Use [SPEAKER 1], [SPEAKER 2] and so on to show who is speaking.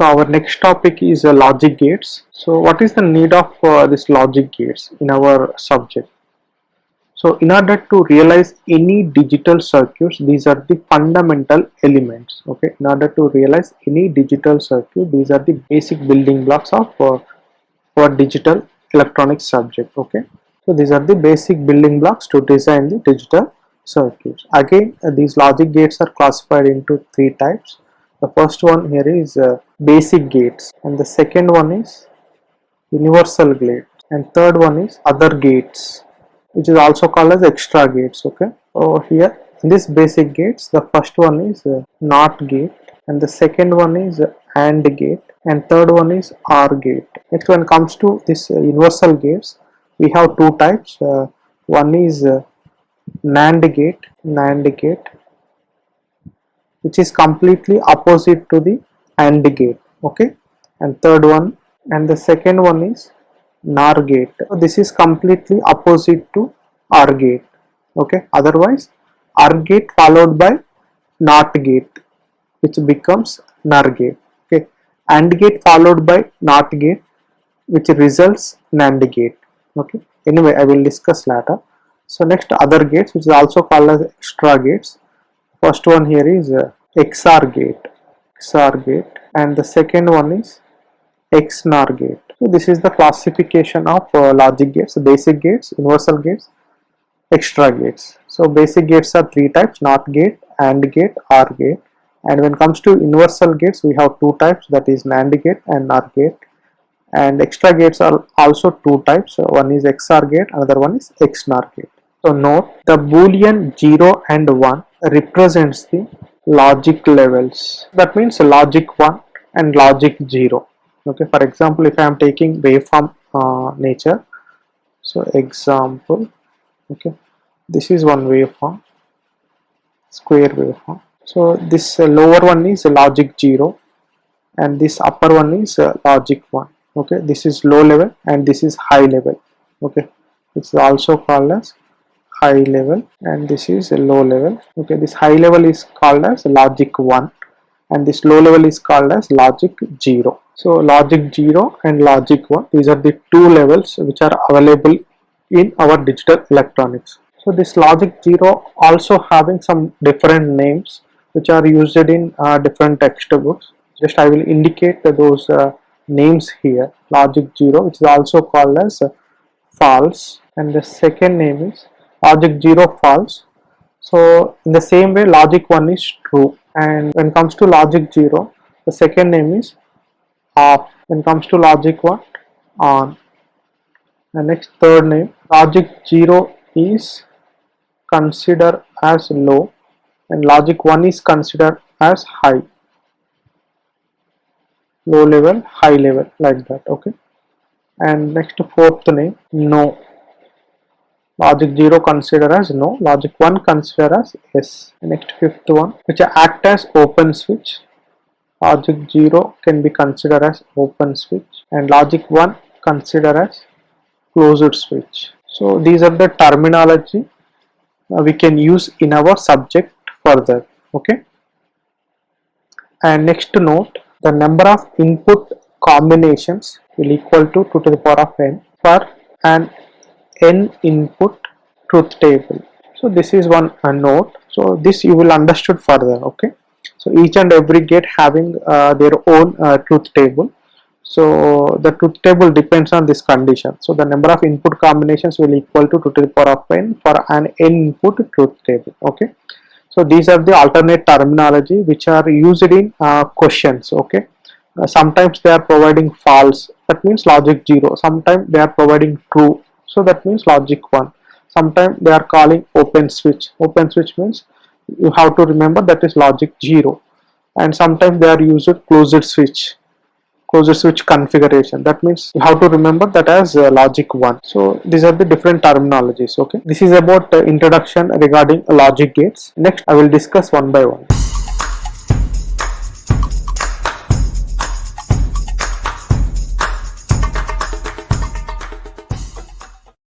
[SPEAKER 1] So our next topic is logic gates. So what is the need of this logic gates in our subject? So in order to realize any digital circuits, these are the fundamental elements. Okay, in order to realize any digital circuit, these are the basic building blocks of our digital electronic subject. Okay, so these are the basic building blocks to design the digital circuits. Again, these logic gates are classified into three types. The first one here is basic gates, and the second one is universal gate, and third one is other gates, which is also called as extra gates. Okay, so here in this basic gates, the first one is NOT gate, and the second one is AND gate, and third one is OR gate. Next, when it comes to this universal gates, we have two types. One is NAND gate, which is completely opposite to the AND gate. Okay, and third one, and the second one is NOR gate. So this is completely opposite to OR gate. Okay, otherwise OR gate followed by NOT gate, which becomes NOR gate. Okay, AND gate followed by NOT gate, which results NAND gate. Okay, anyway, I will discuss later. So next, other gates, which is also called as extra gates. First one here is XOR gate, and the second one is XNOR gate. So this is the classification of logic gates: basic gates, universal gates, extra gates. So basic gates are three types: NOT gate, AND gate, OR gate. And when it comes to universal gates, we have two types, that is NAND gate and NOR gate. And extra gates are also two types. One is XOR gate, another one is XNOR gate. So note, the Boolean 0 and 1 represents the logic levels. That means logic 1 and logic 0. Okay, for example, if I am taking waveform nature, so example, okay, this is one waveform, square waveform. So this lower one is logic 0, and this upper one is logic 1. Okay, this is low level and this is high level. Okay, it's also called as high level, and this is a low level. Okay, this high level is called as logic 1, and this low level is called as logic 0. So logic 0 and logic 1, these are the two levels which are available in our digital electronics. So this logic 0 also having some different names which are used in different textbooks. Just I will indicate those names here. Logic 0, which is also called as false, and the second name is logic 0 false. So in the same way, logic 1 is true, and when it comes to logic 0, the second name is off. When it comes to logic 1, on. The next, third name, logic 0 is considered as low, and logic 1 is considered as high. Low level, high level, like that. Okay, and next, fourth name, no. Logic 0 consider as no, logic 1 consider as yes. Next, fifth one, which act as open switch. Logic 0 can be considered as open switch, and logic 1 consider as closed switch. So these are the terminology we can use in our subject further. Okay, and next note, the number of input combinations will equal to 2 to the power of n for an n input truth table. So this is one note. So this you will understood further. Okay, so each and every gate having their own truth table. So the truth table depends on this condition. So the number of input combinations will equal to 2 to the power of n for an n input truth table. Okay, so these are the alternate terminology which are used in questions. Okay, sometimes they are providing false, that means logic 0. Sometimes they are providing true, so that means logic 1. Sometimes they are calling open switch. Open switch means you have to remember that is logic 0. And sometimes they are used closed switch configuration. That means you have to remember that as logic 1. So these are the different terminologies. Okay, this is about introduction regarding logic gates. Next, I will discuss one by one.